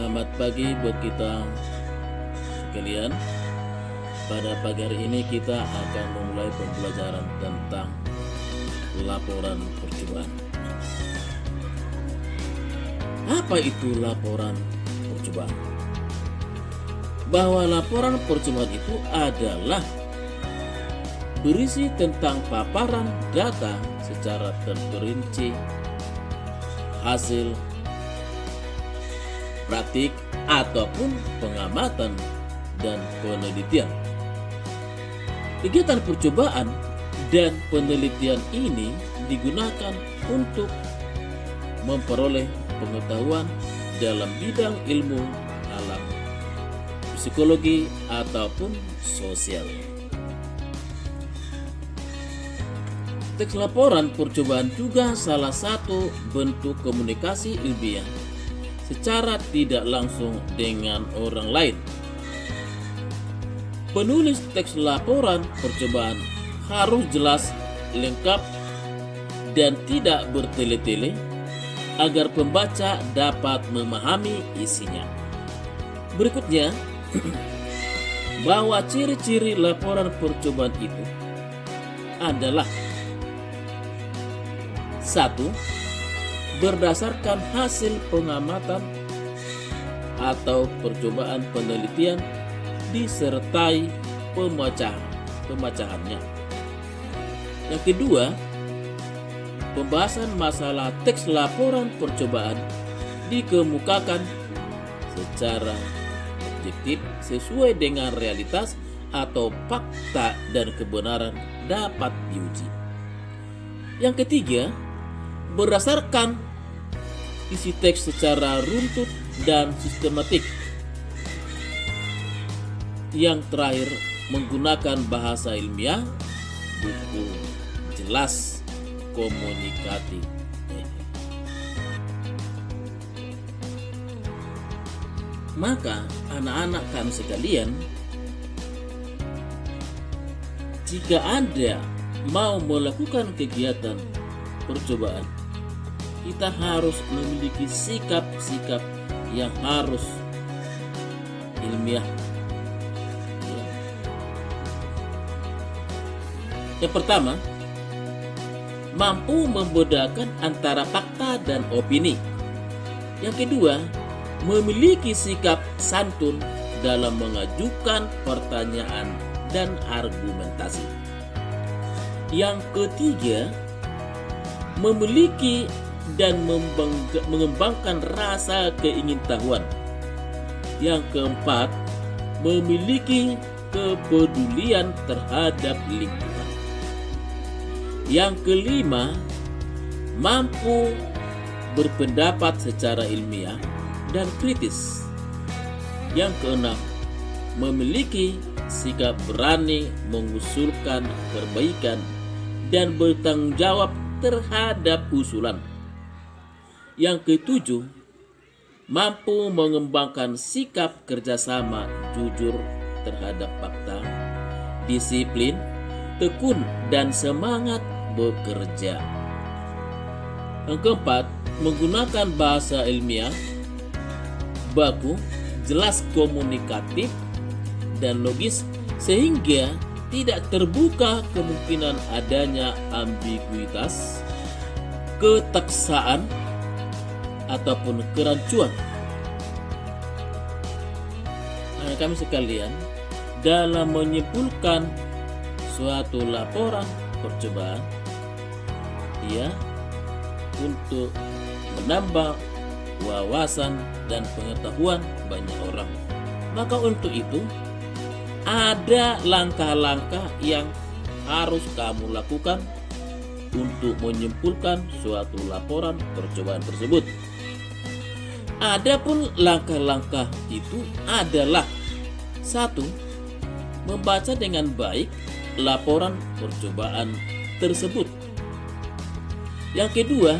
Selamat pagi buat kita sekalian. Pada pagi hari ini kita akan memulai pembelajaran tentang laporan percobaan. Apa itu laporan percobaan? Bahwa laporan percobaan itu adalah berisi tentang paparan data secara terperinci, hasil praktik ataupun pengamatan dan penelitian. Kegiatan percobaan dan penelitian ini digunakan untuk memperoleh pengetahuan dalam bidang ilmu alam, psikologi ataupun sosial. Teks laporan percobaan juga salah satu bentuk komunikasi ilmiah secara tidak langsung dengan orang lain. Penulis teks laporan percobaan harus jelas, lengkap, dan tidak bertele-tele agar pembaca dapat memahami isinya. Berikutnya, bahwa ciri-ciri laporan percobaan itu adalah: 1. Berdasarkan hasil pengamatan atau percobaan penelitian disertai pemecahannya. Yang kedua, pembahasan masalah teks laporan percobaan dikemukakan secara objektif sesuai dengan realitas atau fakta dan kebenaran dapat diuji. Yang ketiga, berdasarkan isi teks secara runtut dan sistematik. Yang terakhir, menggunakan bahasa ilmiah, buku jelas, komunikatif. Maka anak-anak kami sekalian, jika Anda mau melakukan kegiatan percobaan, kita harus memiliki sikap-sikap yang harus ilmiah. Yang pertama, mampu membedakan antara fakta dan opini. Yang kedua, memiliki sikap santun dalam mengajukan pertanyaan dan argumentasi. Yang ketiga, memiliki dan mengembangkan rasa keingintahuan. Yang keempat, memiliki kepedulian terhadap lingkungan. Yang kelima, mampu berpendapat secara ilmiah dan kritis. Yang keenam, memiliki sikap berani mengusulkan perbaikan dan bertanggung jawab terhadap usulan. Yang ketujuh, mampu mengembangkan sikap kerjasama jujur terhadap fakta, disiplin, tekun, dan semangat bekerja. Yang keempat, menggunakan bahasa ilmiah, baku, jelas, komunikatif, dan logis sehingga tidak terbuka kemungkinan adanya ambiguitas, ketaksaan, ataupun kerancuan. Anak kami sekalian, dalam menyimpulkan suatu laporan percobaan, untuk menambah wawasan dan pengetahuan banyak orang. Maka untuk itu, ada langkah-langkah yang harus kamu lakukan untuk menyimpulkan suatu laporan percobaan tersebut. Adapun langkah-langkah itu adalah: 1. Membaca dengan baik laporan percobaan tersebut. Yang kedua,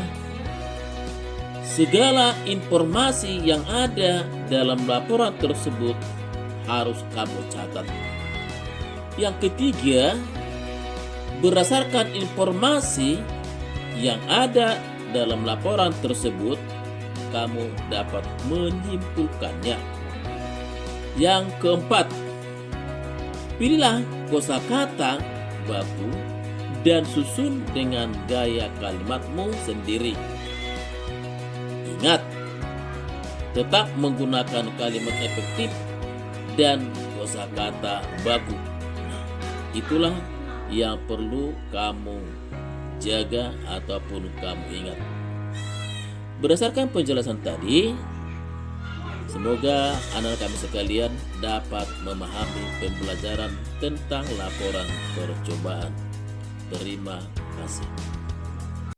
segala informasi yang ada dalam laporan tersebut harus kamu catat. Yang ketiga, berdasarkan informasi yang ada dalam laporan tersebut, kamu dapat menyimpulkannya. Yang keempat, pilihlah kosakata baku dan susun dengan gaya kalimatmu sendiri. Ingat, tetap menggunakan kalimat efektif dan kosakata baku. Itulah yang perlu kamu jaga ataupun kamu ingat. Berdasarkan penjelasan tadi, semoga anak kami sekalian dapat memahami pembelajaran tentang laporan percobaan. Terima kasih.